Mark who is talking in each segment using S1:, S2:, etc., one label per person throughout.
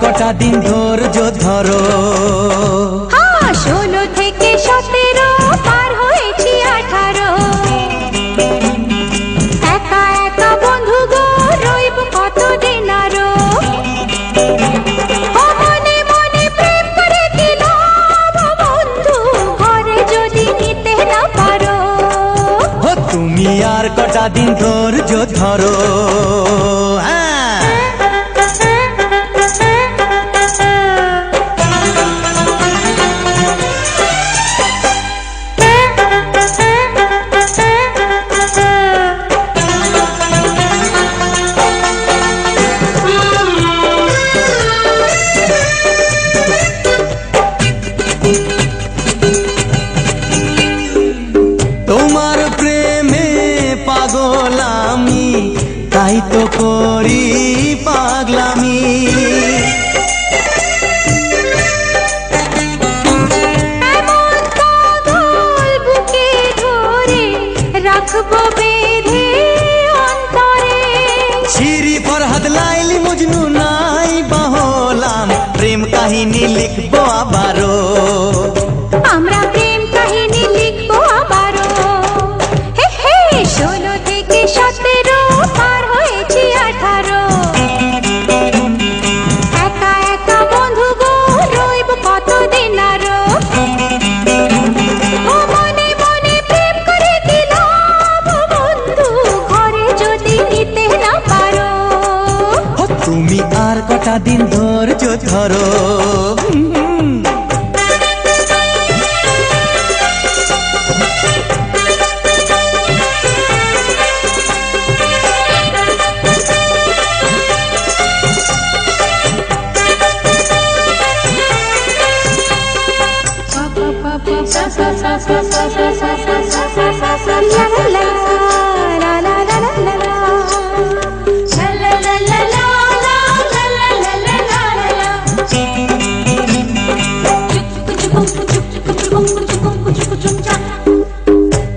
S1: কটা দিন ধৈর্য ধরো।
S2: 16 থেকে 17 পার হয়েছি 18, একা একা বন্ধু গো রইব কতদিন আরো। মনে মনে প্রেম করে দিলাম বন্ধু, ঘরে যদি নিতে না পারো।
S1: তুমি আর কটা দিন ধৈর্য ধরো। তোমার প্রেমে পাগল আমি, তাই তো করি পাগলামি।
S2: এমন পাগল বুকে ধরে রাখবো বেঁধে অন্তরে।
S1: শিরি ফরহাদ লাইলি মজনু নাই বাহলাম, প্রেম কাহিনী লিখবো আবারও।
S2: আমরা প্রেম কাহিনী লিখবো আবারও। হে হে 16 থেকে 17 পার হয়েছি 18, একা একা বন্ধু গো রইব কতদিন আরো। মনে মনে প্রেম করে দিলাম বন্ধু, ঘরে যদি নিতে না পারো।
S1: তুমি আর কটা দিন ধৈর্য ধরো।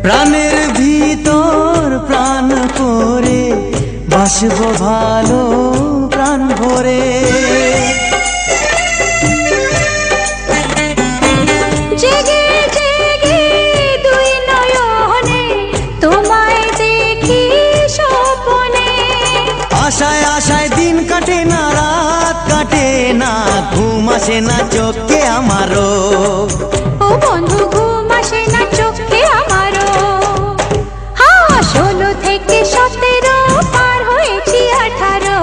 S1: প্রাণের ভিতর প্রাণ করে বাসবো ভালো প্রাণ ভরে।
S2: জেগে জেগে দুই নয়নে তোমায় দেখি স্বপ্নে।
S1: আশায় আশায় দিন কাটে না, রাত কাটে না, ঘুম আসে না চোখে আমারও।
S2: ও বন্ধু ঘুম আসে না চোখে আমারও। 16 থেকে 17 পার হয়েছি 18,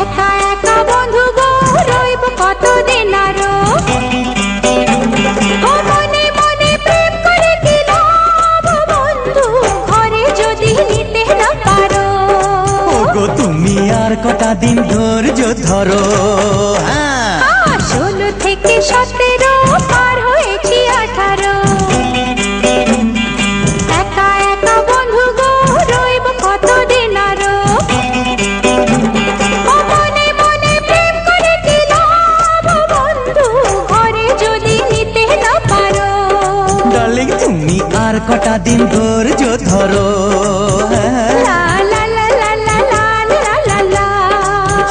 S2: একা একা বন্ধু গো রইব কতদিন আরো। মনে মনে প্রেম করে দিলাম বন্ধু, ঘরে যদি নিতে না পারো।
S1: ওগো তুমি আর কটা দিন ধৈর্য ধরো।
S2: 16 থেকে 17 পার হয়েছি 18, একা একা বন্ধু গো রইব কতদিন আরো। মনে মনে প্রেম করে দিলাম বন্ধু, ঘরে যদি নিতে না পারো।
S1: ডার্লিং তুমি আর কটা দিন ধৈর্য ধরো।
S2: লা লা লা লা লা লা লা লা লা।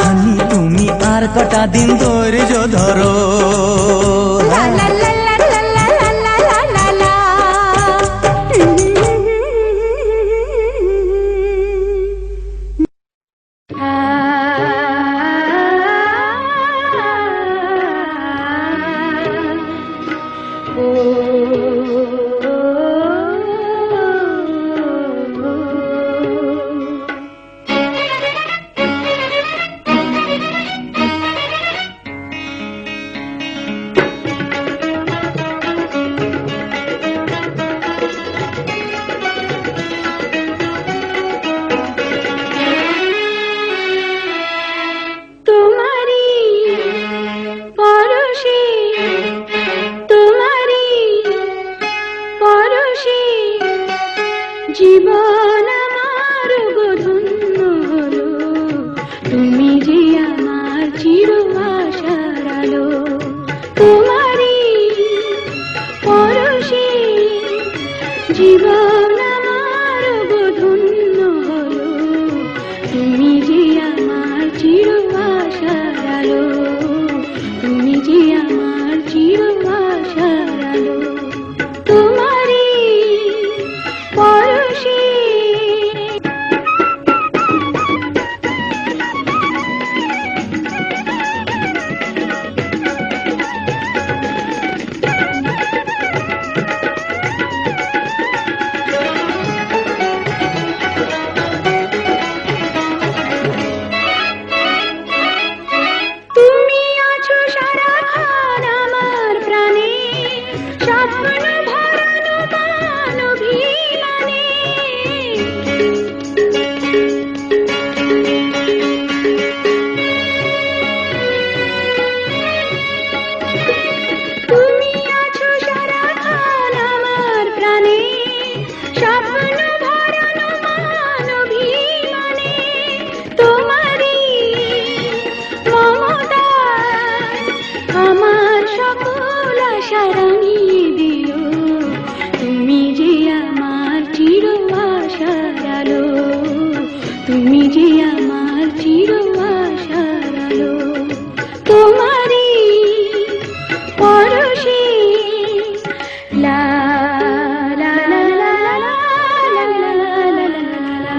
S1: হানি তুমি আর কটা দিন ধৈর্য ধরো।
S2: লা লা লা লা লা লা লা লা লা লা। জীবন আমার গো ধন্য হলো, তুমি যে আমার চির আশার আলো। তোমারই পরশে জীবন আমার গো ধন্য হলো, তুমি যে আমার চির আশার আলো, তুমি যে আমার চির আশার আলো। তোমারই পরশে তুমি আছো সারাক্ষণ আমার প্রাণে, স্বপ্ন ভরানো মান অভিমানে। তুমি আছো সারাক্ষণ আমার প্রাণে, স্বপ্ন ভরানো মান অভিমানে। তোমারই মমতা আমার সকল আশা রাঙিয়ে দিও, তুমি যে আমার চির আশার আলো, তুমি যে আমার চির আশার আলো। তোমারই পরশে লা লা লা লা লা লা লা লা লা লা।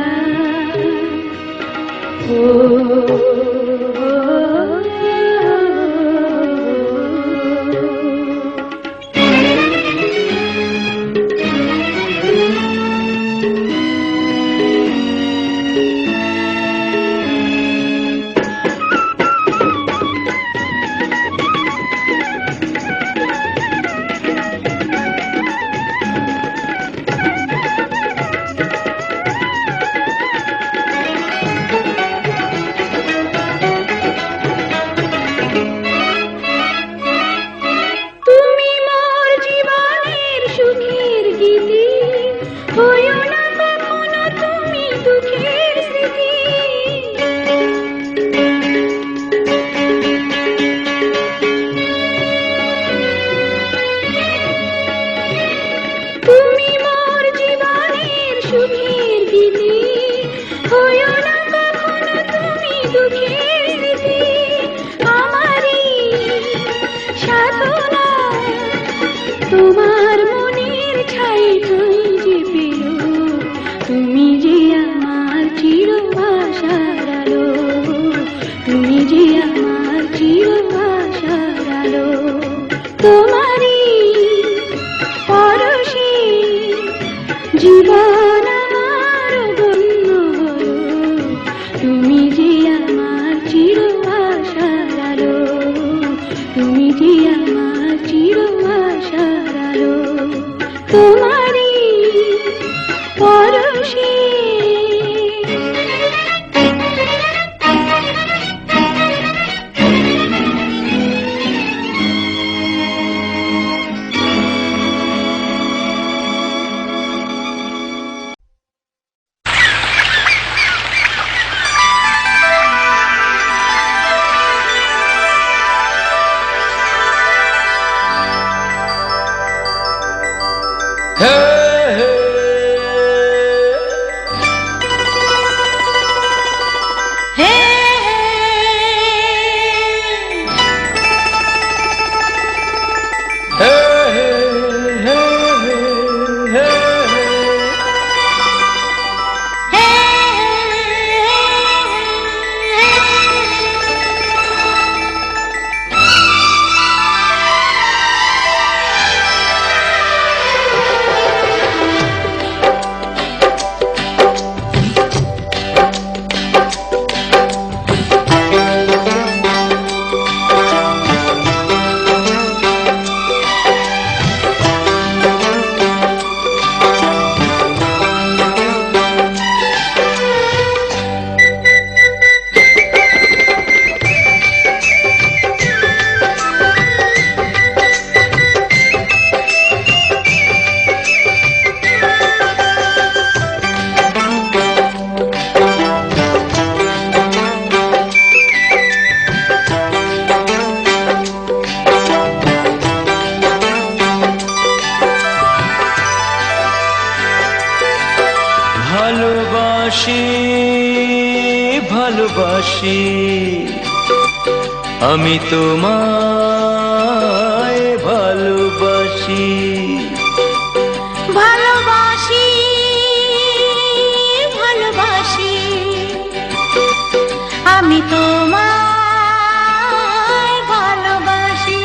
S2: তুমি মোর জীবনের সুখের গীতি, হইও না কখনো তুমি দুঃখের স্মৃতি। তুমি মোর জীবনের সুখের গীতি, হইও না কখনো তুমি দুঃখের স্মৃতি। আমারই সাধনা তোমার মনের ছাই ঠাই যে পেল, তুমি যে আমার চির আশার আলো, তুমি যে আমার চির আশার আলো। তোমারই পরশে জীবন আমার ধন্য হলো, তুমি যে আমার চির আশার আলো, তুমি যে আমার চির আশার আলো। তোমারই পরশে
S3: ভালোবাসি ভালোবাসি আমি তোমায় ভালোবাসি
S2: ভালোবাসি ভালোবাসি আমি তোমায় ভালোবাসি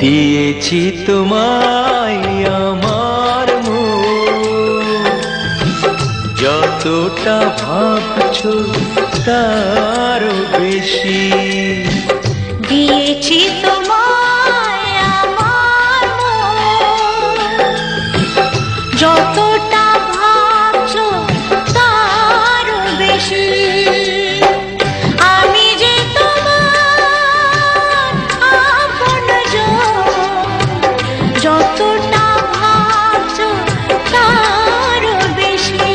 S3: দিয়েছি তোমায় আমার মন যতটা ভাবছো তারও বেশি
S2: দিয়েছি তোমায় আমার মন যতটা ভাবছো তারও বেশি আমি যে তোমার আপনজন যতটা ভাবছো তারও বেশি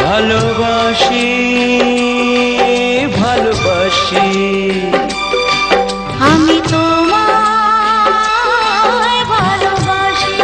S3: ভালোবাসি ভালোবাসি
S2: আমি তোমায় ভালোবাসি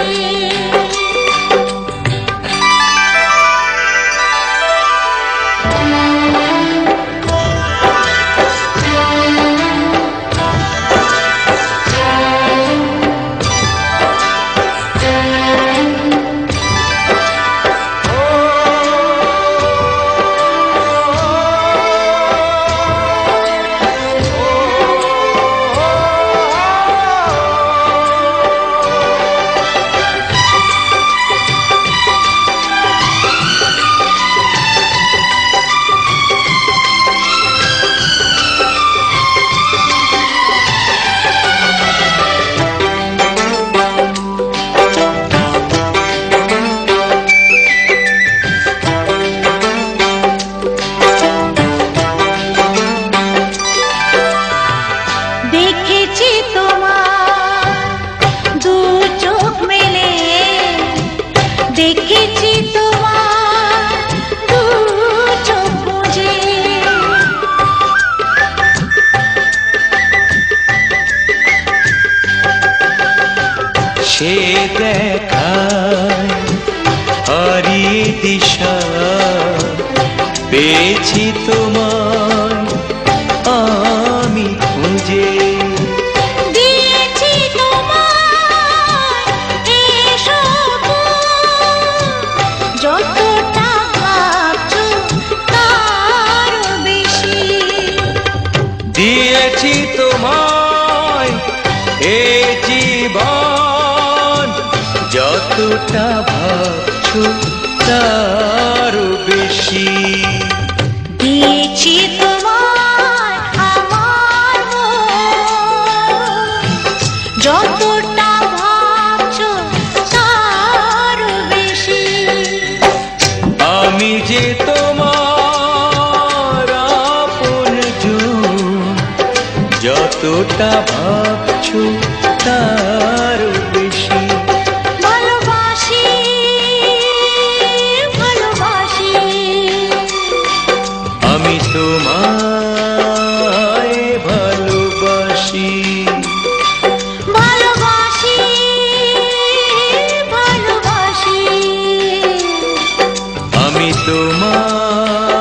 S2: দেখেছি তোমার দু চোখ মেলে দেখেছি তোমার দু চোখ বুঝে
S3: সে দেখায় হারিয়ে দিশা পেয়েছি তোমায় আমি খুঁজে
S2: দিয়েছি তোমার এসব যতটা ভাবছো তার বেশি
S3: দিয়েছি তোমায় এ জীবন যতটা ভাবছো তারও বেশি
S2: দিয়েছি তোমায় আমার মন যতটা ভাবছো তার বেশি
S3: আমি যে তোমার আপনজন যতটা ভাবছো তার বেশি
S2: ভালোবাসি ভালোবাসি
S3: আমি তোমায় ভালোবাসি
S2: ভালোবাসি ভালোবাসি
S3: আমি তোমায়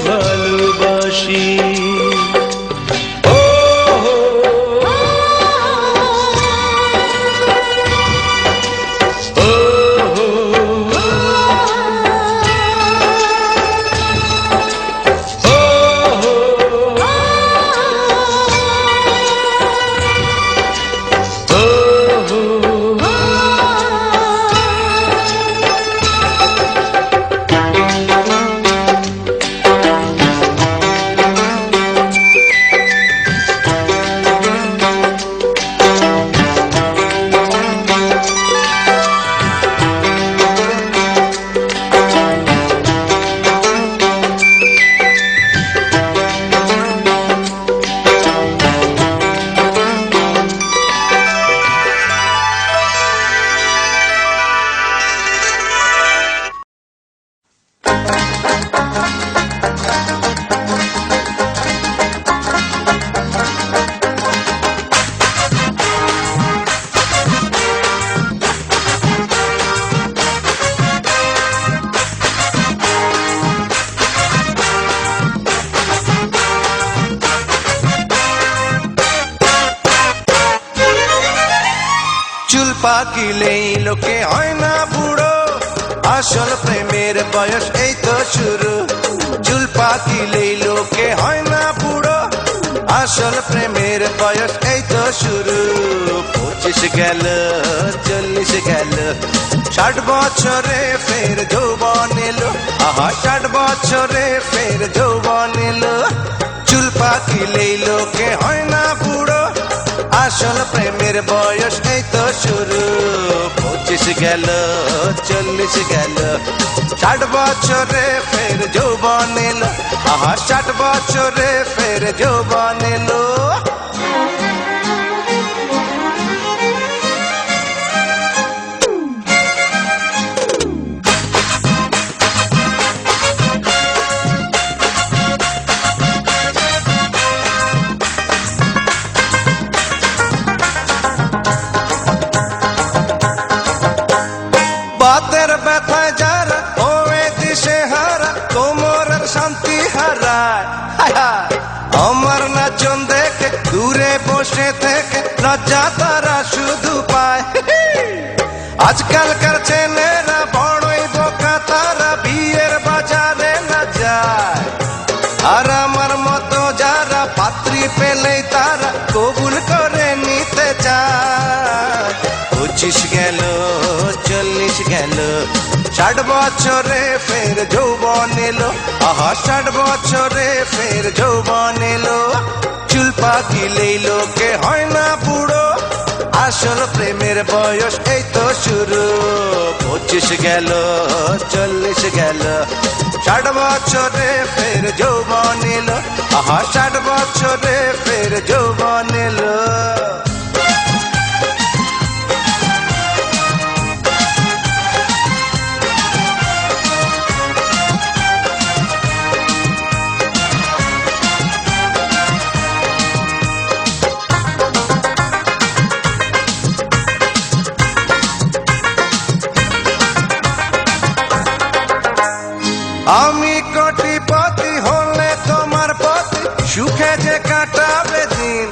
S3: ভালোবাসি ও
S4: চুল পাকিলেই লোকে হয় না বুড়ো, আসল প্রেমের বয়স এই তো শুরু। চুল পাকিলেই লোকে হয় না বুড়ো, আসল প্রেমের বয়স এই তো শুরু। 25 গেল 40 গেল, 60 বছরে ফের যৌবন এলো। আহা 60 বছরে ফের যৌবন এলো। চুল পাকিলেই লোকে হয় না বুড়ো, আসল প্রেমের বয়স এই তো শুরু। 25 গেল 40 গেল, 60 বছরে ফের যৌবন এলো। আহা 60 বছরে ফের যৌবন এলো। বাতের ব্যথায় যারা ওয়ে দিশে হারা, কোমরের শান্তি হারায়। আমার নাচন দেখে দূরে বসে থেকে লজ্জা তারা শুধু পায়। আজকালকার ছেলেরা বড়ই বোকা, তারা বিয়ের বাজারে না যায়। আর আমার মতো যারা পাত্রী পেলেই তারা কবুল করে নিতে চায়। 25 গেল 40 গেল, 60 বছরে ফের যৌবন এলো। আহা 60 বছরে ফের যৌবন এলো। চুল পাকিলেই লোকে হয় না বুড়ো, আসল প্রেমের বয়স এই তো শুরু। 25 গেল 40 গেল, 60 বছরে ফের যৌবন এলো। আহা 60 বছরে ফের যৌবন এলো। আমি কোটিপতি হলে তোমার পতি, সুখে যে কাটাবে দিন।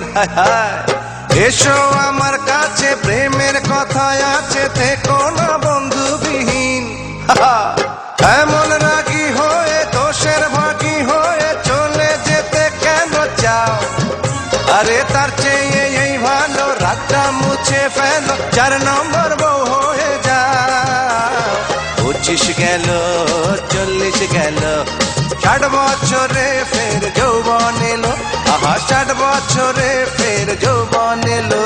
S4: এসো আমার কাছে, প্রেমের কথা আছে, থেকো না বন্ধুবিহীন। এমন রাগী হয়ে দোষের ভাগী হয়ে চলে যেতে কেন চাও? আরে তার চেয়ে এই ভালো রাতটা মুছে ফেলো, 4 নম্বর বউ হয়ে যাও। 25 গেল 40 গেল, 60 বছরে ফের যৌবন এলো। আহা 60 বছরে ফের যৌবন এলো।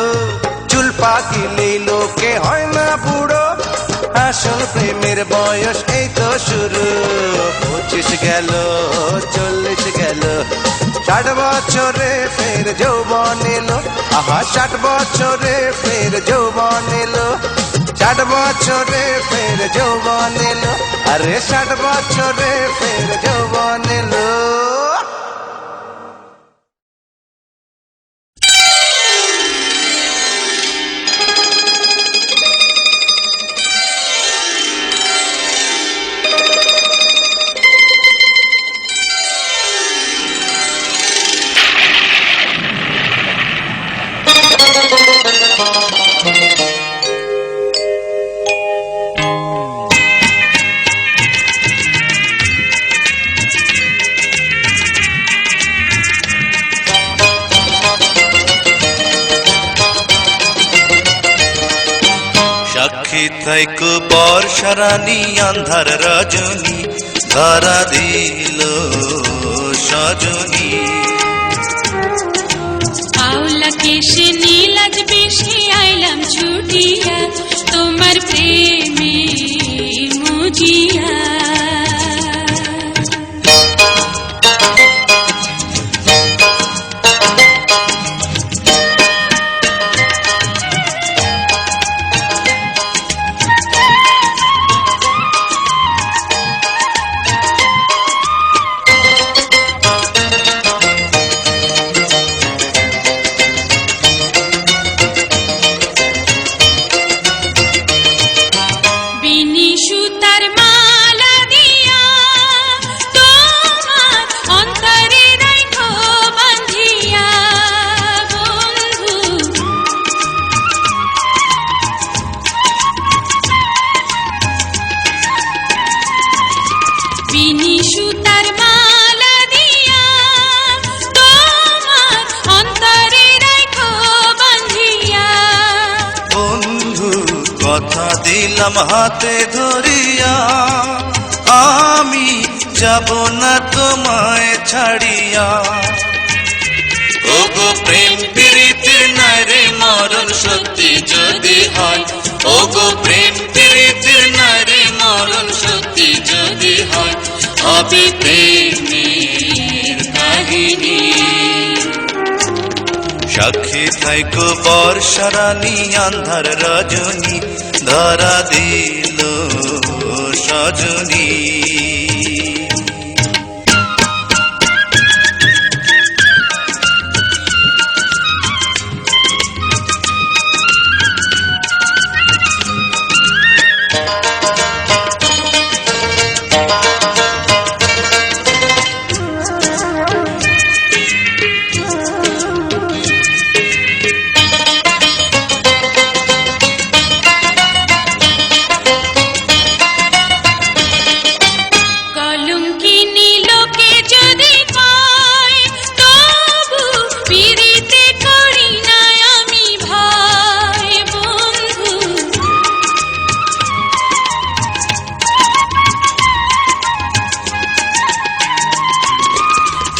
S4: চুল পাকিলেই লোকে হয় না বুড়ো, আসল প্রেমের বয়স এই তো শুরু। 25 গেল 40 গেল, 60 বছরে ফের যৌবন এলো। আহা 60 বছরে ফের যৌবন এলো। 60 বছরে ফের যৌবন এলো। আরে 60 বছরে ফের যৌবন এলো।
S5: সাক্ষী থাইকো বর্ষা রানী, আন্ধার রজনী ধরা দিল সজনী।
S6: আওলা কেশে নীলাজ বেশি আইলাম ছুটিয়া, তোমার প্রেমে মুজিয়া।
S5: দিলাম হাতে ধরিয়া, আমি যাব না তোমায় ছাড়িয়া। ওগো প্রেম প্রীতির নাই রে মরণ সত্যি যদি হয়, ওগো প্রেম প্রীতির নাই রে মরণ সত্যি যদি হয়, হবে প্রেমের কাহিনী। সাক্ষী থাইকো বর্ষা রানী আন্ধার রজনী, ধরা দিল সজনী।
S6: কলঙ্কিনী লোকে যদি পায়, তবু পিরিতে করি না আমি ভাই বন্ধু।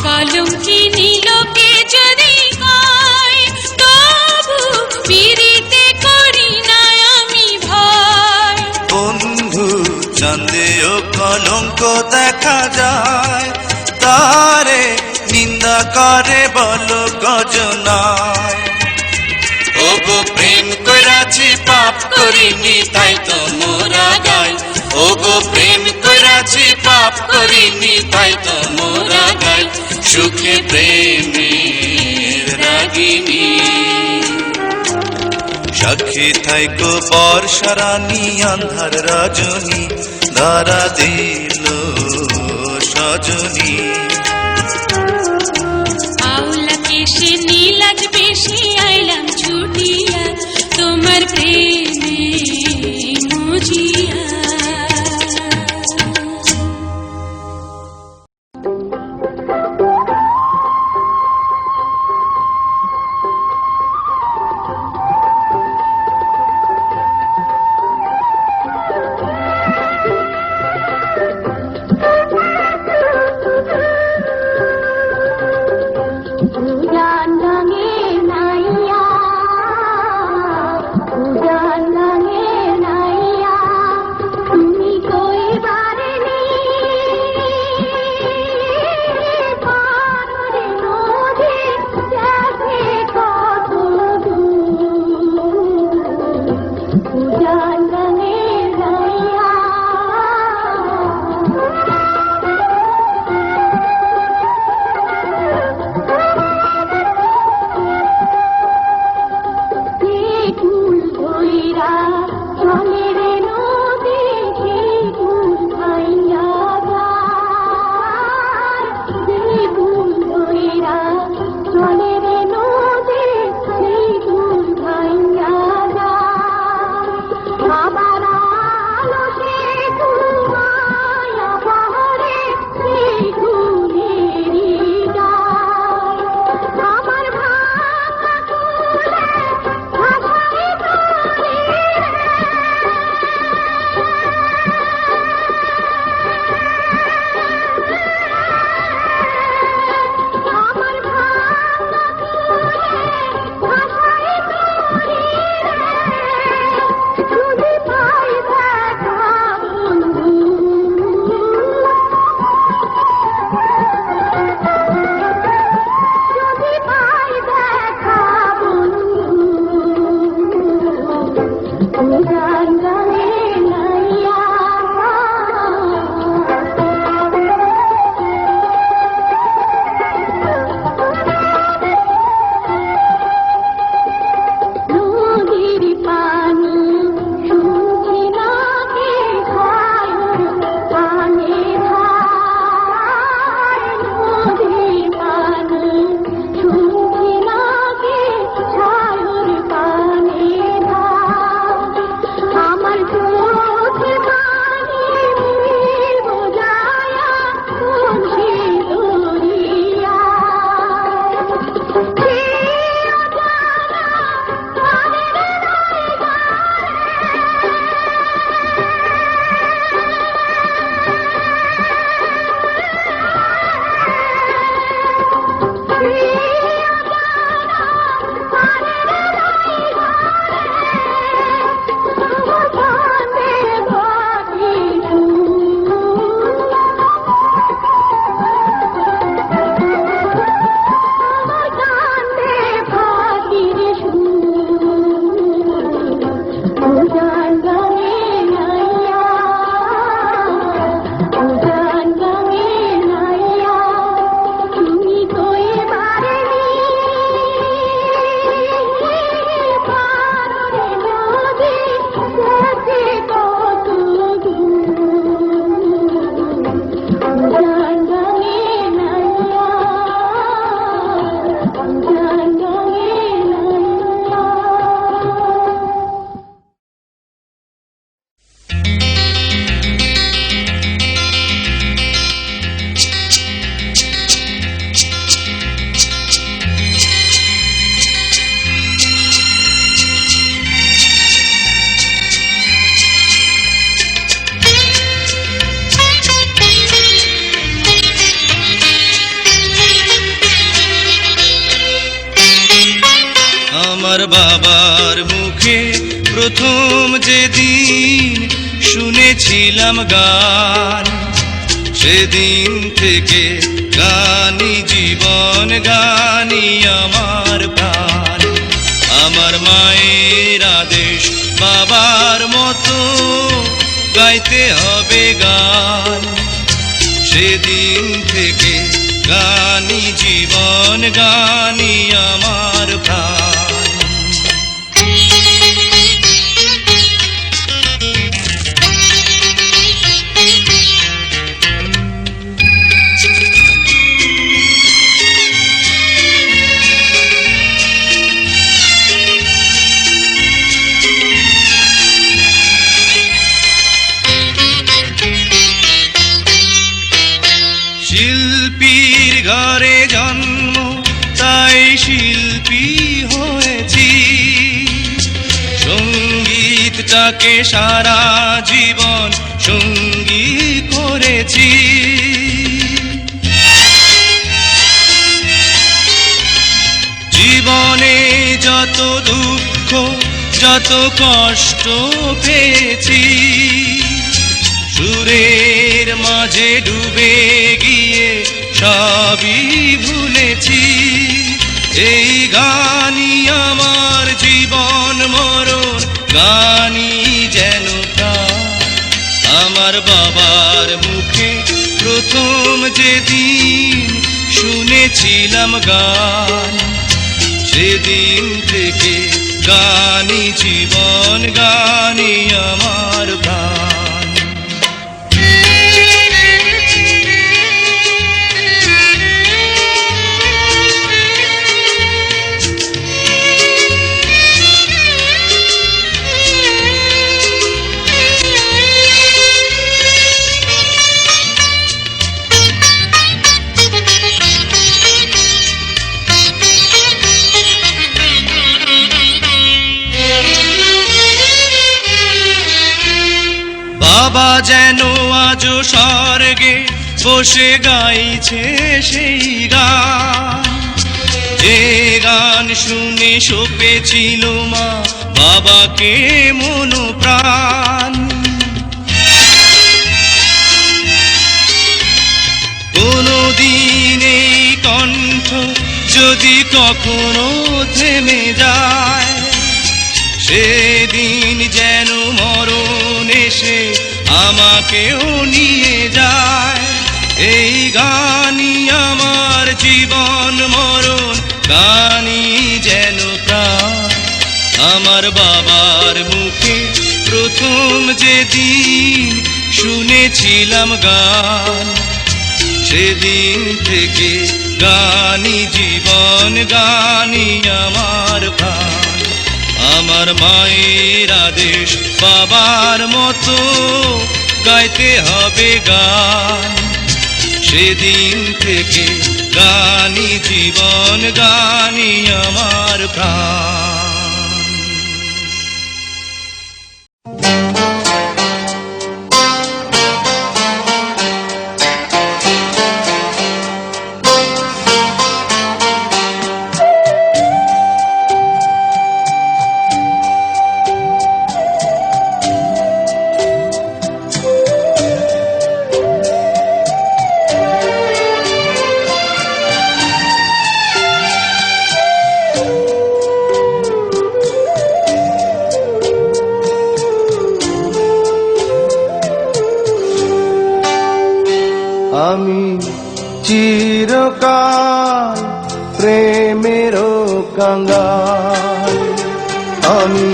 S6: কলঙ্কিনী লোকে যদি পায়, তবু পিরিতে করি না আমি ভাই।
S5: বন্ধু চাঁদেও কলঙ্ক দেখা যায়, তারে নিন্দা করে বলো গজনায়। ওগো প্রেম কইরাছি পাপ করিনি তাই তো মোরা গাই, ওগো প্রেম কইরাছি পাপ করিনি তাই তো মোরা গাই, সুখে প্রেমের রাগিনী। সাক্ষী থাইকো বর্ষা রানী আন্ধার রজনী, ধরা দিল সজনী।
S6: আওলা কেশে নীলাজ বেশি আইলাম ছুটিয়া, তোমার প্রেমে মুজিয়া।
S7: আমার বাবার মুখে প্রথম যেদিন শুনেছিলাম গান, সেদিন থেকে গানি জীবন, গানি আমার প্রাণ। আমার মায়ের আদেশ বাবার মতো গাইতে হবে গান, সেদিন থেকে গানি জীবন, গানি আমার প্রাণ। শিল্পীর ঘরে জন্ম, তাই শিল্পী হয়েছি। সঙ্গীতটাকে সারা জীবন সঙ্গী করেছি। জীবনে যত দুঃখ, যত কষ্ট পেয়েছি, সুরের মাঝে ডুবে গিয়ে সবই ভুলেছি। এই গানই আমার জীবন মরণ, গানই যেন প্রাণ। আমার বাবার মুখে প্রথম যেদিন শুনেছিলাম গান, সেদিন থেকে গানই জীবন, গানই আমার প্রাণ। বাবা যেন আজও স্বর্গে বসে গাইছে সেই গান, যে গান শুনে সপেছিল মা বাবাকে মন প্রাণ। কোনদিন এই কণ্ঠ যদি কখনো থেমে যায়, সেদিন যেন মরণ এসে আমাকেও নিয়ে যায়। এই গানই আমার জীবন মরণ, গানই যেন প্রাণ। আমার বাবার মুখে প্রথম যেদিন শুনেছিলাম গান, সেদিন থেকে গানই জীবন, গানই আমার প্রাণ। আমার মায়ের আদেশ বাবার মতো গাইতে হবে গান, সেদিন থেকে গানই জীবন, গানই আমার প্রাণ।
S3: আমি চিরকাল প্রেমেরও কাঙ্গাল, আমি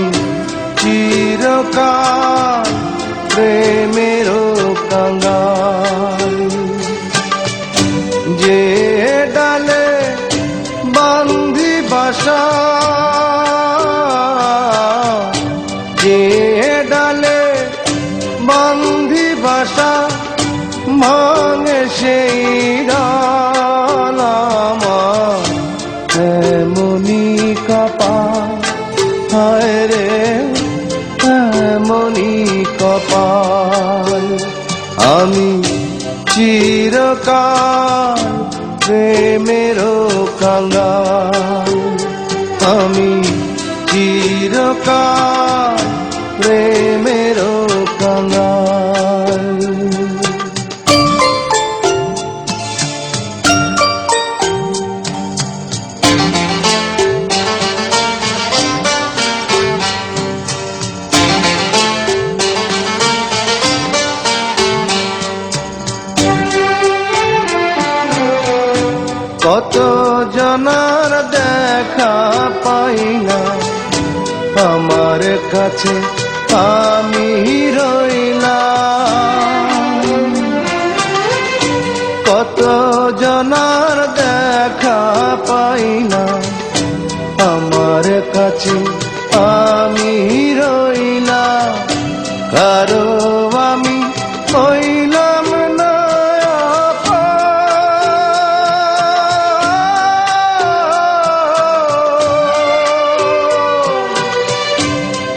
S3: চিরকাল প্রেমেরও কাঙ্গাল। যে ডালে বান্ধি বাসা, যে ডালে বান্ধি বাসা, ভাঙে সেই ডাল আমার এমনি কপাল। হায় রে এমনি কপাল। আমি চিরকাল প্রেমেরও কাঙ্গাল, আমি চিরকাল প্রেমেরও কাঙাল। কত জনার দেখা পাই না, আমার কাছে আমি রইলাম। কত জনার দেখা পাই না, আমার কাছে আমি রইলাম। কারো আমি হইলাম না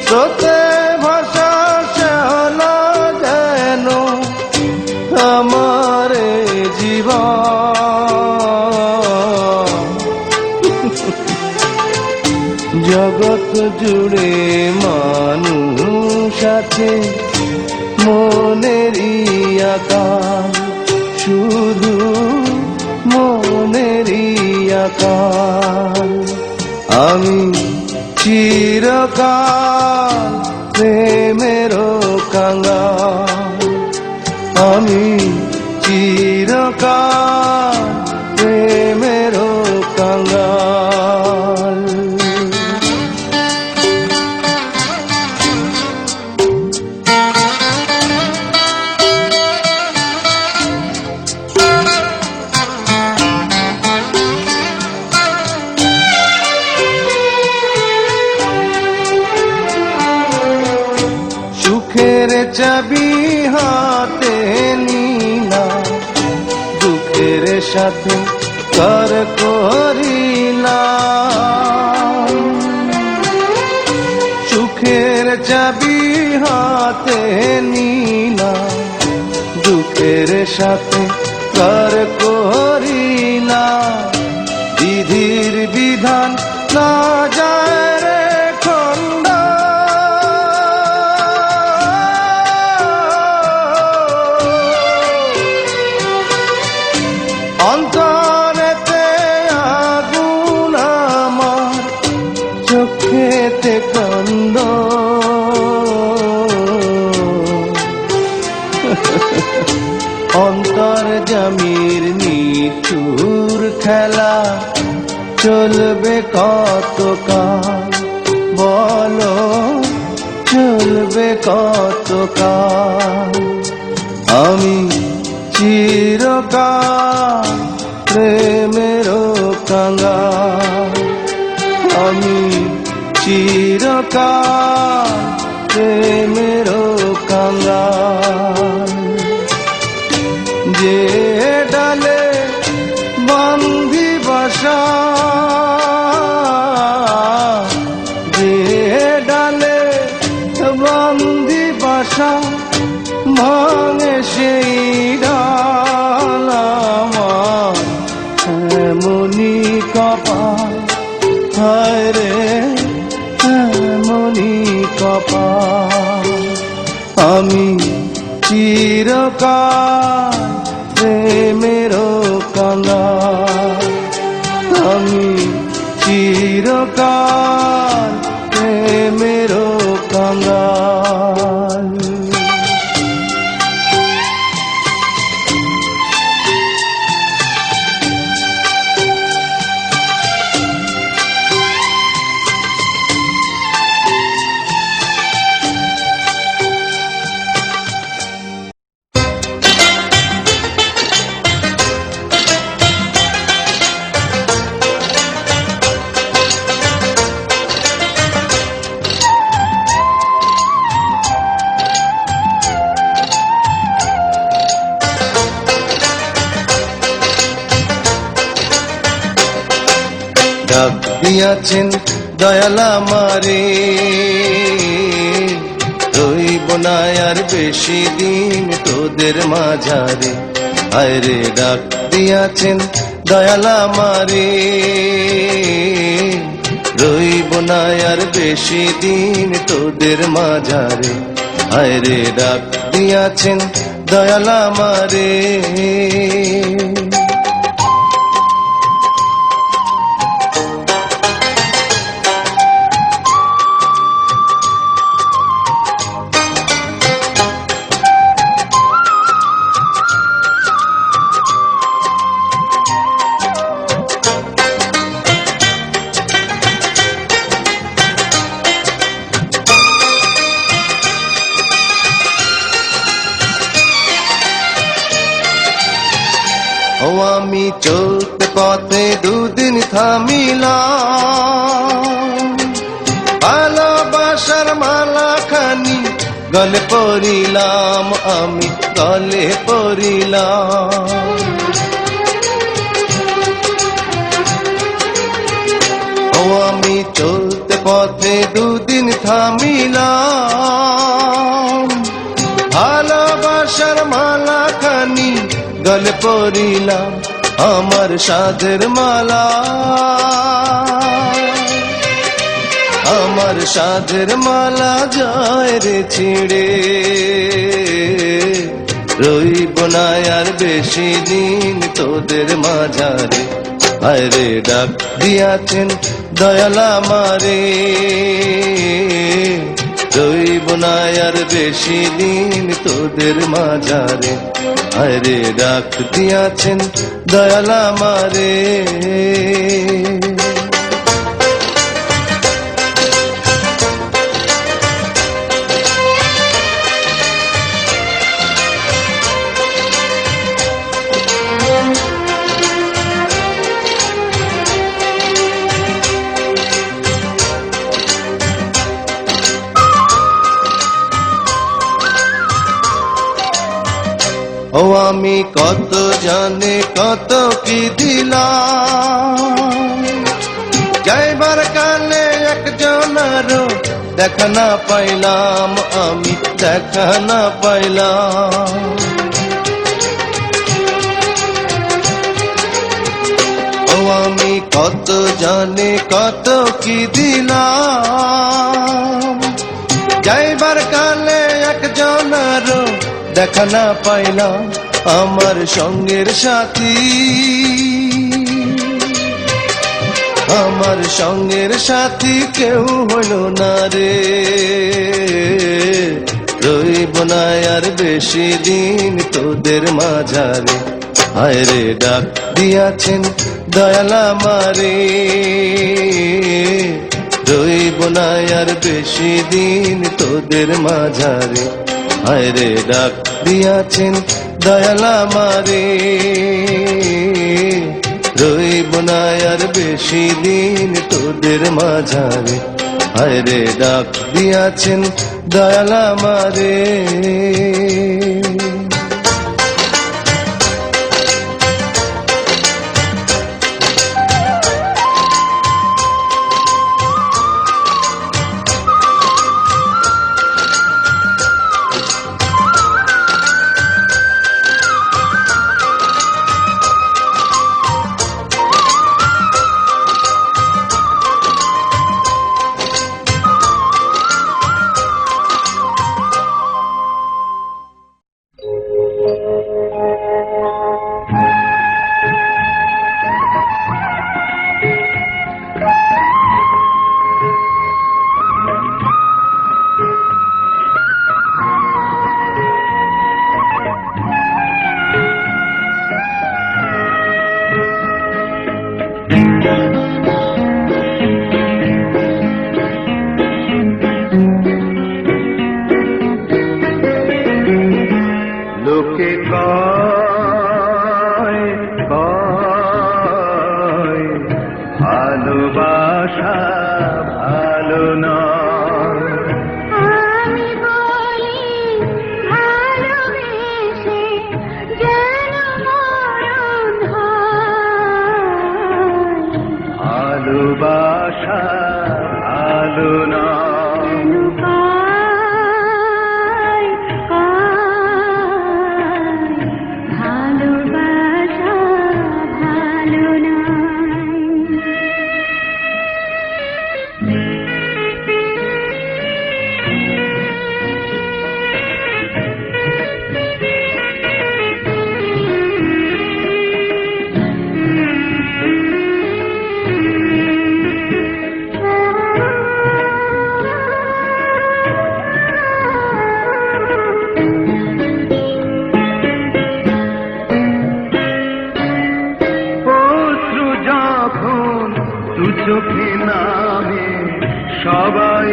S3: স্রোতে ভাষা শ্যাওলা যেন আমার জীবন। জগৎ জুড়ে মানুষ আছে মনেরই আকার, শুধু মনেরই আকার। আমি চিরকাল প্রেমেরও কাঙাল, আমি চিরকাল প্রেমেরও কাঙাল। সুখের চাবি হাতে নিলা, দুঃখের সাথে কর করিলাম। সুখের চাবি হাতে নিলা, দুঃখের সাথে কর করিলাম। বিধির বিধান না যায় রে খন্ডা, অন্তরেতে আগুন আমার, চোখেতে কান্দ। অন্তর্যামীর নিঠুর খেলা চলবে কতকাল, বলো চলবে কতকাল। আমি চিরকাল প্রেমেরও কাঙাল, আমি চিরকাল প্রেমেরও কাঙাল। যে ডালে বান্ধি বাসা, যে ডালে বান্ধি বাসা, ভাঙে সেই ডাল আমার। এমনি কপাল, হায় রে এমনি কপাল। আমি চিরকাল প্রেমেরও কাঙাল, আমি চিরকাল প্রেমেরও কাঙাল। ডাক দিয়াছেন দয়াল আমারে, রইব না আর বেশি দিন তোদের মাঝারে। হায় রে ডাক দিয়াছেন দয়াল আমারে, রইব না আর বেশি দিন তোদের মাঝারে, হায় রে ডাক দিয়াছেন দয়াল আমারে। ও আমি চলতে পথে দুদিন থামিলাম, ভালোবাসার মালা খানি গলে পরিলাম, আমি গলে পরিলাম। ও আমি চলতে পথে দুদিন থামিলাম, ভালোবাসার মালা খানি গলে পরিলাম, আমার সাধের মালা, আমার সাধের মালা যায় রে ছিঁড়ে। রইব না আর বেশি দিন তোদের মাঝারে, হায় রে ডাক দিয়াছেন দয়াল আমারে। রইব না আর বেশি দিন তোদের মাঝারে, হায় রে ডাক দিয়াছেন দয়াল আমারে। ও আমি কত জানে কত কি দিলাম, যাইবার কালে একজনেরও দেখা না পাইলাম, আমি দেখা না পাইলাম। ও আমি কত জানে কত কি দিলাম, যাইবার কালে একজনেরও দেখা না পাইলাম, আমার সঙ্গের সাথী, আমার সঙ্গের সাথী কেউ হইল না রে। রইব না আর বেশি দিন তোদের মাঝারে, হায় রে ডাক দিয়াছেন দয়াল আমারে। রইব না আর বেশি দিন তোদের মাঝারে, হায় রে ডাক দিয়াছেন দয়াল আমারে। রইব না আর বেশি দিন তোদের মাঝারে, হায় রে ডাক দিয়াছেন দয়াল আমারে।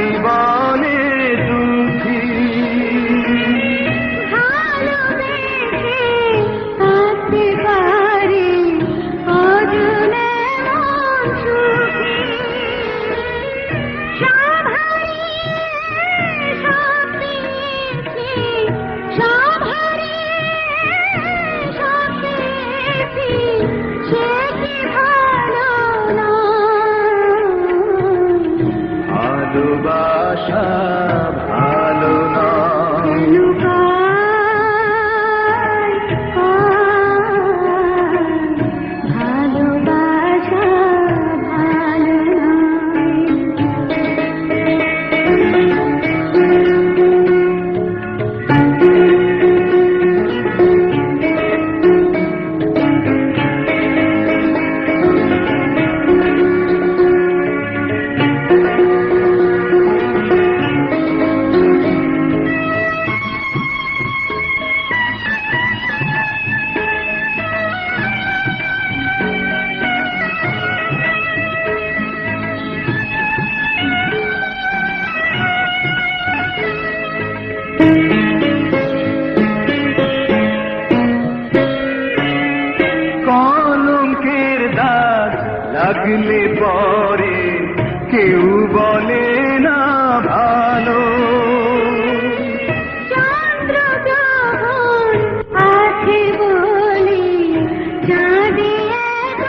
S7: জীবনে দুঃখী
S2: ভালোবেসে থাকতে পারি অজনে মন সুখী সব হারিয়ে সব পেয়েছি সব হারিয়ে সব পেয়েছি সে কি ভালো নয়
S7: ভালোবাসা ভালো নয়
S2: ভালোবাসা ভালো
S7: কলঙ্কের দাগ লাগলে পরে কেউ বলে না ভালো
S2: চন্দ্র যখন আছে বলে চাঁদে এত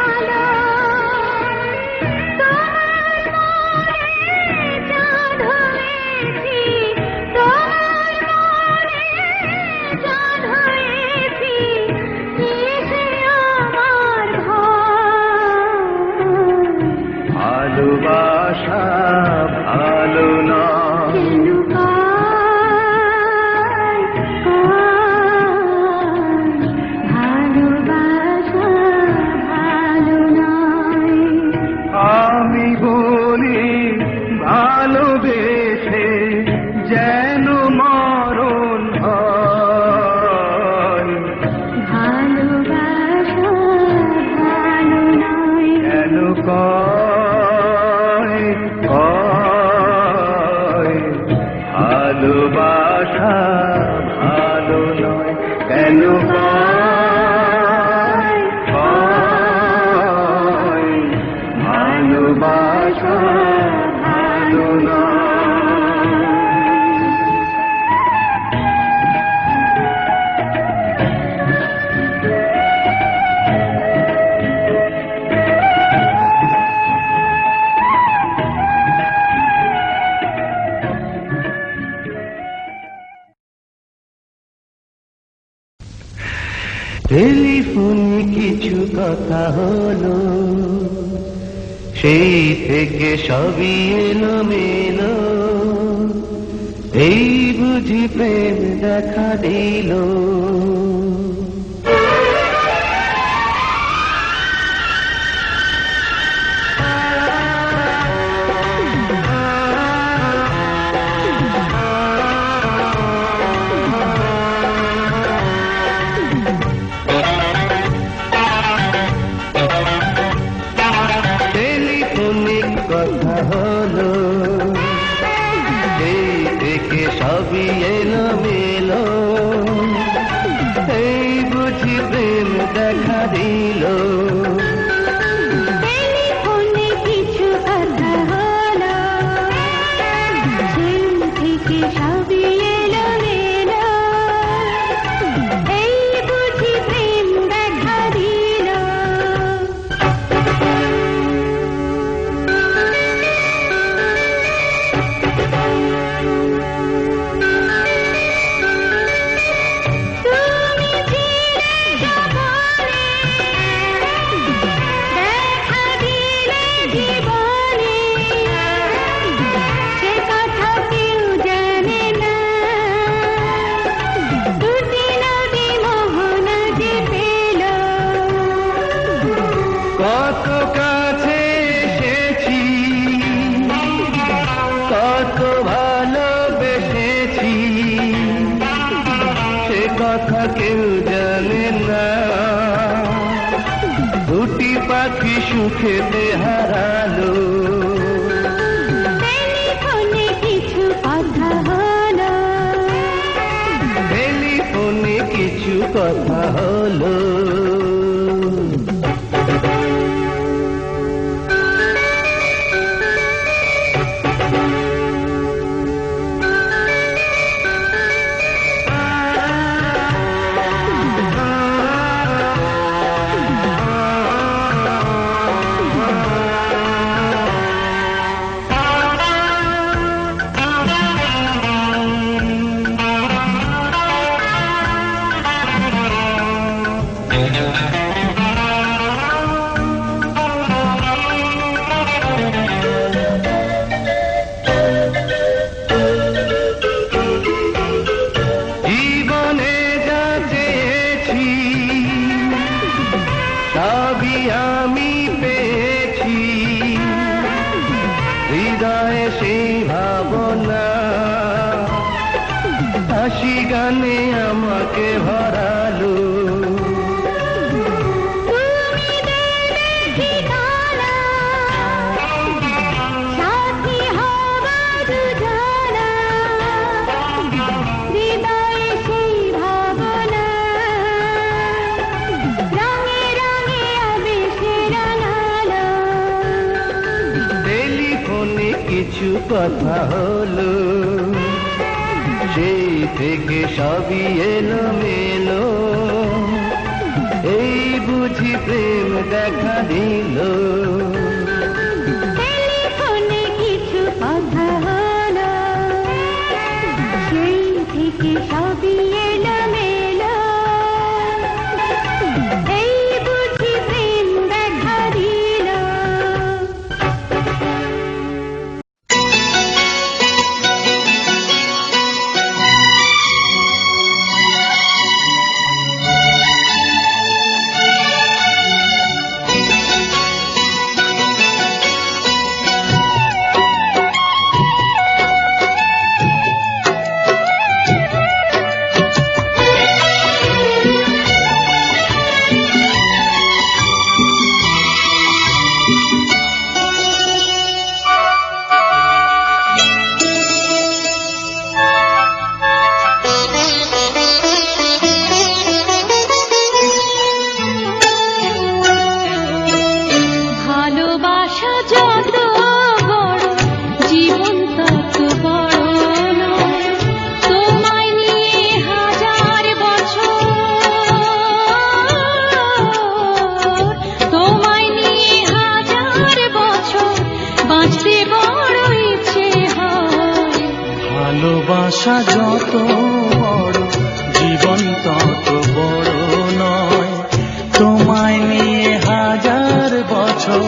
S2: আলো তোমার মনে চাঁদ হয়েছি তোমার মনে চাঁদ হয়েছি এসে আমার ভয়
S7: ভালোবাসা ভালো নয়
S2: ভালোবাসা ভালো নয়
S7: আমি বলি ভালোবেসে যেন মরণ হয়
S2: ভালোবাসা ভালো নয়
S7: কেন কয় কয় ভালোবাসা ভালো নয় কেন কয় কয় ভালোবাসা ভালো নয় টেলিফোনে কিছু কথা হলো সেই থেকে সবই এলো মেলো এই বুঝি প্রেম দেখা দিল কথা হলো সেই থেকে সবই এলো মেলো এই বুঝি প্রেম দেখা দিল
S2: টেলিফোনে কিছু কথা হলো সেই থেকে সবই এলো মেলো এই বুঝি প্রেম দেখা দিল
S7: কত কাছে এসেছি কত ভালোবেসেছি সে কথা কেউ জানে না দুটি পাখি সুখেতে হারালো
S2: টেলিফোনে
S7: কথা হলো। জীবনে যা চেয়েছি সবই আমি পেয়েছি, হৃদয়ে সেই ভাবনা হাসি গানে আমাকে ভরালো।
S2: তুমি দেবে ঠিকানা, সাথী হবা দুজনা, হৃদয়ে সেই ভাবনা রঙে রঙে আবেশে রাঙালো।
S7: টেলিফোনে কিছু কথা হলো, সেই থেকে সবই এলো মেলো, এই বুঝি প্রেম দেখা দিল।
S2: টেলিফোনে কিছু কথা হলো, সেই থেকে সবই এলোমেলো, এই বুঝি প্রেম দেখা দিল। ভালোবাসা যত বড়, জীবন তত বড় নয়, তোমায় নিয়ে হাজার বছর, তোমায় নিয়ে হাজার বছর বাঁচতে বড় ইচ্ছে হয়।
S1: ভালোবাসা যত বড়, জীবন তত বড় নয়, তোমায় নিয়ে হাজার বছর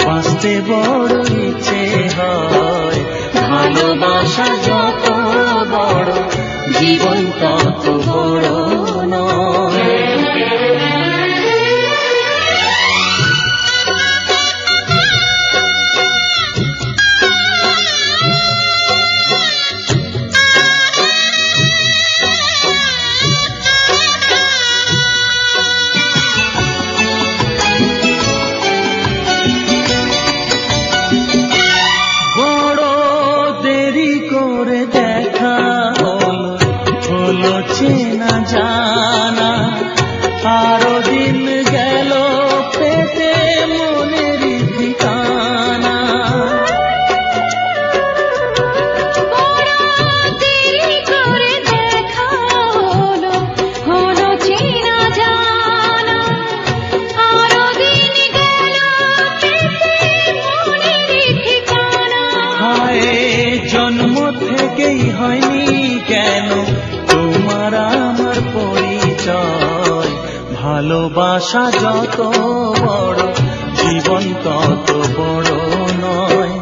S1: বাঁচতে বড় ইচ্ছে হয়। ভালোবাসা যত বড়, জীবন তত বড় নয়। বড় দেরি করে দেখা হলো, হলো চেনা জানা, আরো দিন গেল পেতে মনের ঠিকানা।
S2: বড় দেরি করে দেখা হলো, হলো চেনা জানা, আরো দিন গেল পেতে মনের ঠিকানা।
S1: হায় জন্ম থেকেই হয়নি কেন তোমার আমার পরিচয়। ভালোবাসা যত বড়, জীবন তত বড় নয়,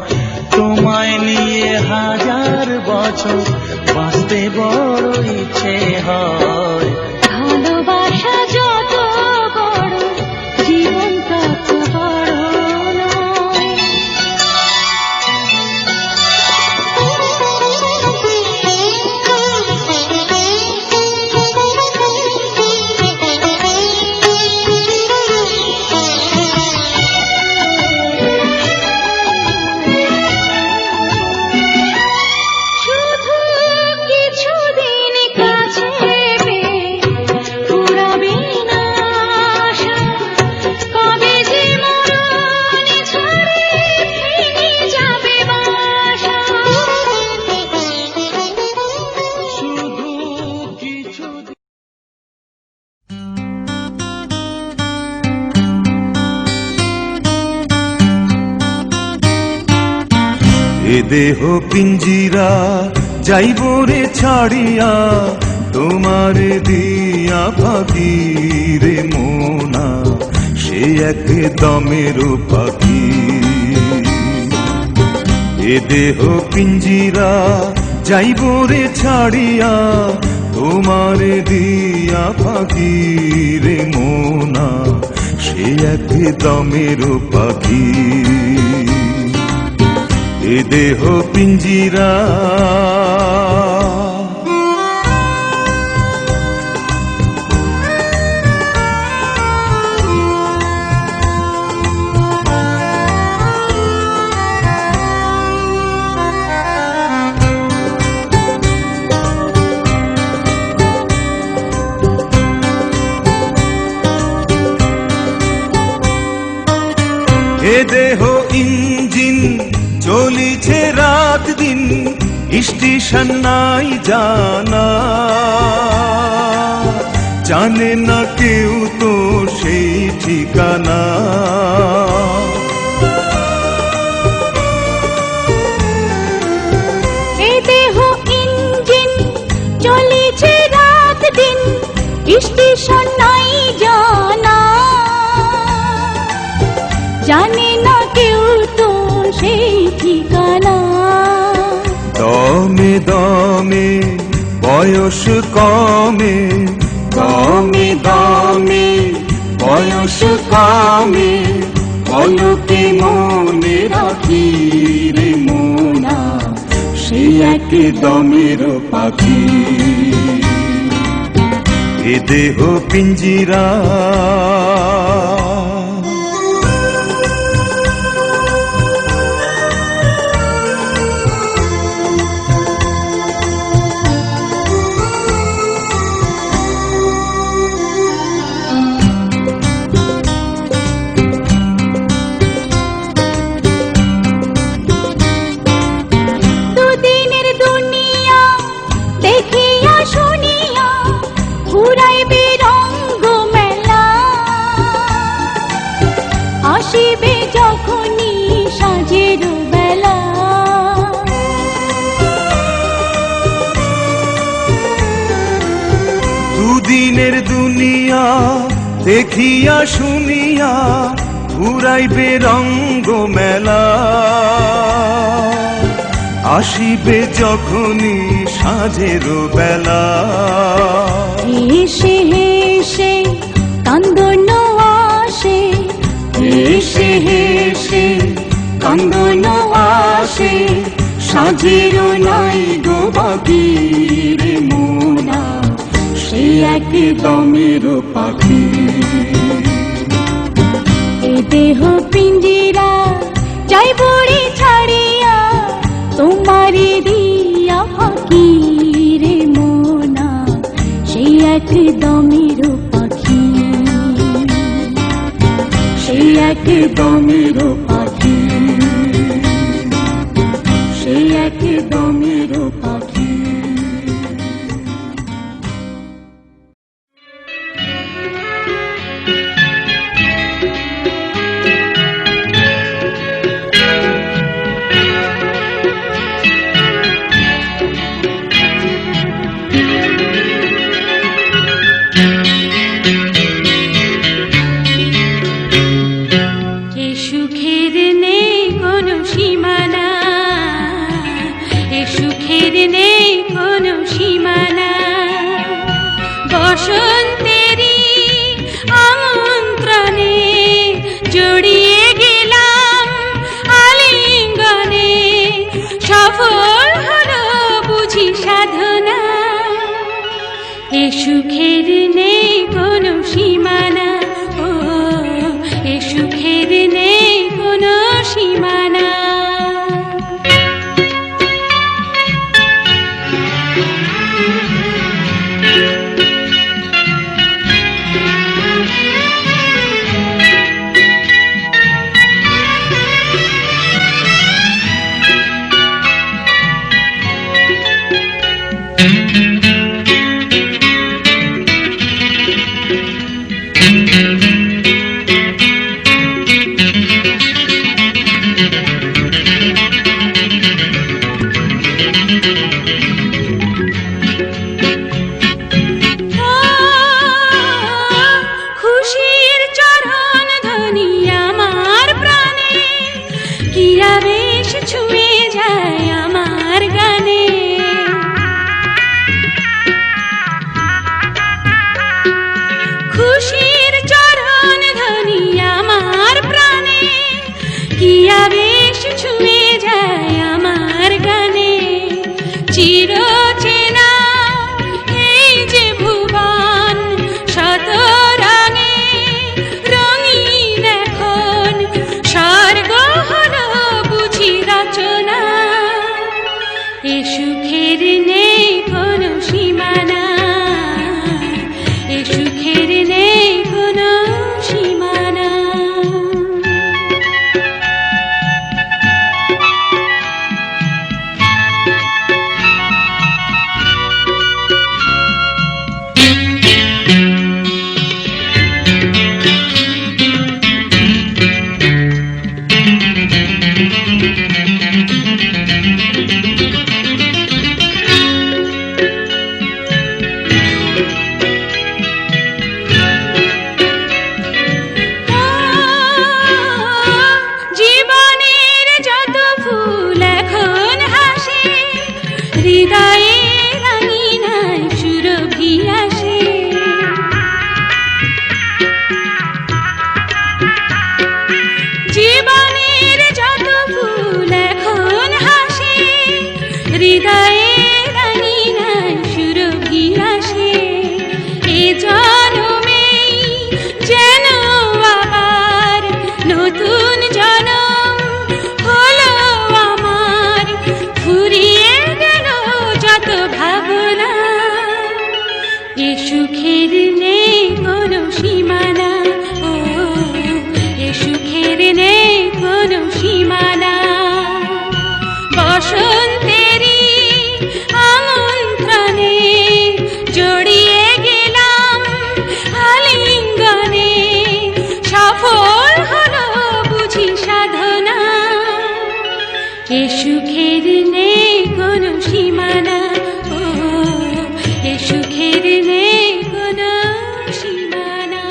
S1: তোমায় নিয়ে হাজার বছর বাঁচতে বড় ইচ্ছে হয়।
S2: ভালোবাসা যত বড়, জীবন তত বড় নয়। শুধু কিছুদিন কাছে পেয়ে
S8: দেহ পিঞ্জিরা যাইব রে ছাড়িয়া, তোমারে দিয়া ফাঁকি রে মোনা, সে এক দমের পাখি। এ দেহ পিঞ্জিরা যাইব রে ছাড়িয়া, তোমারে দিয়া ফাঁকি রে মোনা, সে এক দমের পাখি। এ দেহ পিঞ্জিরা এ দেহ ইঞ্জিন চলিছে রাত দিন, স্টেশন নাই জানা, জানে না কেউ তো সেই ঠিকানা।
S2: এ দেহ ইঞ্জিন চলিছে রাত দিন, স্টেশন নাই জানা, জানে না কেউ তো সেই ঠিকানা।
S8: দমে দমে বয়স কমে, দমে দমে বয়স কমে, পলকে মনে রাখি রে মোনা, সে এক দমের পাখি। এ দেহ পিঞ্জিরা
S2: দুদিনের দুনিয়া দেখিয়া শুনিয়া ঘুরাইবে রঙ্গ মেলা, আসিবে যখনই সাঁঝের বেলা।
S8: দুদিনের দুনিয়া দেখিয়া শুনিয়া ঘুরাইবে রঙ্গ মেলা, আসিবে যখনই সাঁঝের বেলা।
S2: হেসে হেসে কান্দন আসে,
S8: হেসে হেসে কান্দন আসে, সাঁঝের নাই গো বাকি রে মোনা, সে এক দমের পাখি।
S2: এ দেহ পিঞ্জিরা যাইব রে ছাড়িয়া, তোমারে দিয়া ফাঁকি রে মোনা, সেই এক দমের পাখি, সেই এক দমের পাখি, সেই এক দমের পাখি।
S6: এ সুখের নেই কোনো সীমানা, এ সুখের নেই কোনো সীমানা, বসন্তেরই আমন্ত্রণে জড়িয়ে গেলাম আলিঙ্গনে, সফল হলো বুঝি সাধনা। এ সুখের নেই কোনো সীমানা, ও এ সুখের নেই কোনো সীমানা। খুশির চরণ ধ্বনি আমার প্রাণে, কি আবেশ ছুঁয়ে যায় আমার গানে। খুশির চরণ ধ্বনি আমার প্রাণে, কি আবেশ ছুঁয়ে যায় আমার গানে। চিরচেনা এই যে ভুবন, শত রঙে রঙিন এখন, স্বর্গ হলো বুঝি রচনা। এ সুখের নেই কোনো সীমানা, এ সুখের নেই কোনো সীমানা। জীবনের যত ফুল এখন হাসে, হৃদয়ে রঙিনায় সুরভি আসে। জীবনের যত ফুল এখন হাসে, হৃদয়ে রঙিনায় সুরভি আসে। এ জনমেই যেন আবার নতুন জনম হলো আমার, ফুরিয়ে গেল যত ভাবনা। এ সুখের নেই কোনো সীমানা, ও এ সুখের নেই কোনো সীমানা। বসন্তেরই আমন্ত্রণে জড়িয়ে গেলাম আলিঙ্গনে, সফল হলো বুঝি সাধনা। এ সুখের নেই কোনো সীমানা, ও এ সুখের নেই কোনো সীমানা।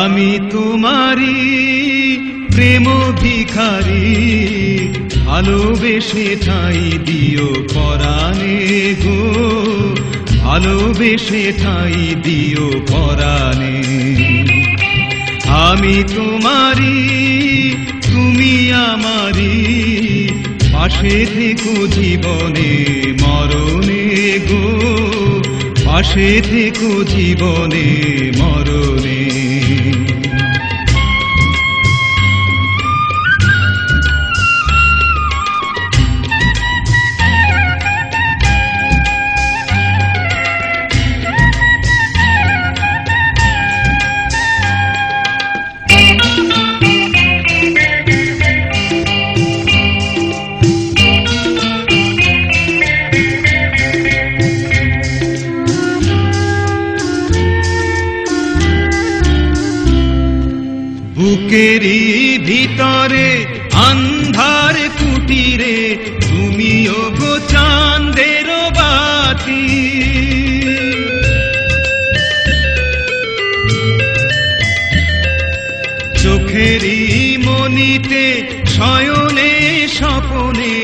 S9: আমি তোমারি প্রেম ভিখারি, ভালোবেসে ঠাই দিও পরাণে গো, ভালোবেসে ঠাই দিও পরাণে। আমি তোমারি তুমি আমারি, পাশে থেকো জীবনে মরণে গো, পাশে থেকো জীবনে মরণে। বুকেরই ভিতরে আন্ধার কুটিরে, তুমিও গো চাঁদের বাতি। চোখেরই মনিতে শয়নে স্বপনে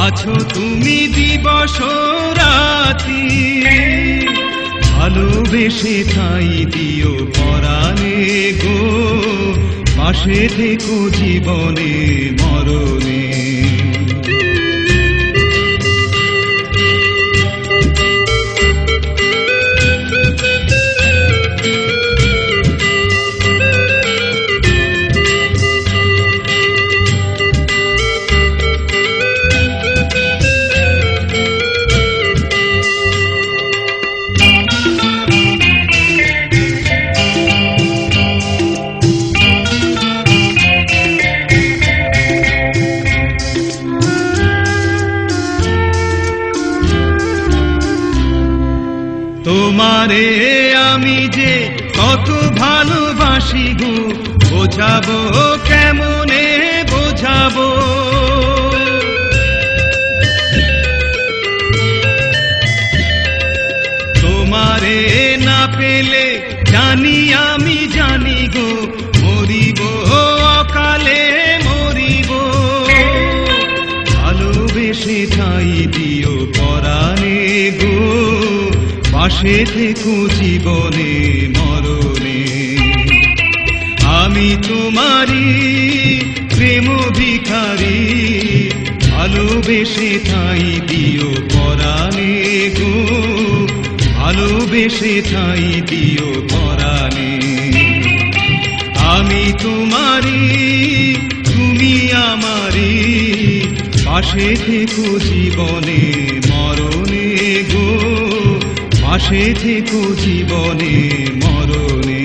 S9: আছো তুমি দিবস রাতি। ভালোবেসে ঠাই দিও পরাণে গো, পাশে থেকো জীবনে মরণে। তোমারে আমি যে কত ভালোবাসি গো, বোঝাবো কেমনে বোঝাবো। তোমারে না পেলে জানি আমি জানি গো, মরিব অকালে মরিব। ভালোবেসে ঠাই দিও পরাণে গো, পাশে থেকো জীবনে মরণে। আমি তোমারি প্রেম ভিখারি, ভালোবেসে ঠাই দিও পরাণে গো, ভালোবেসে ঠাই দিও পরাণে। আমি তোমারি তুমি আমারি, পাশে থেকো জীবনে মরণে গো, পাশে থেকো জীবনে মরণে।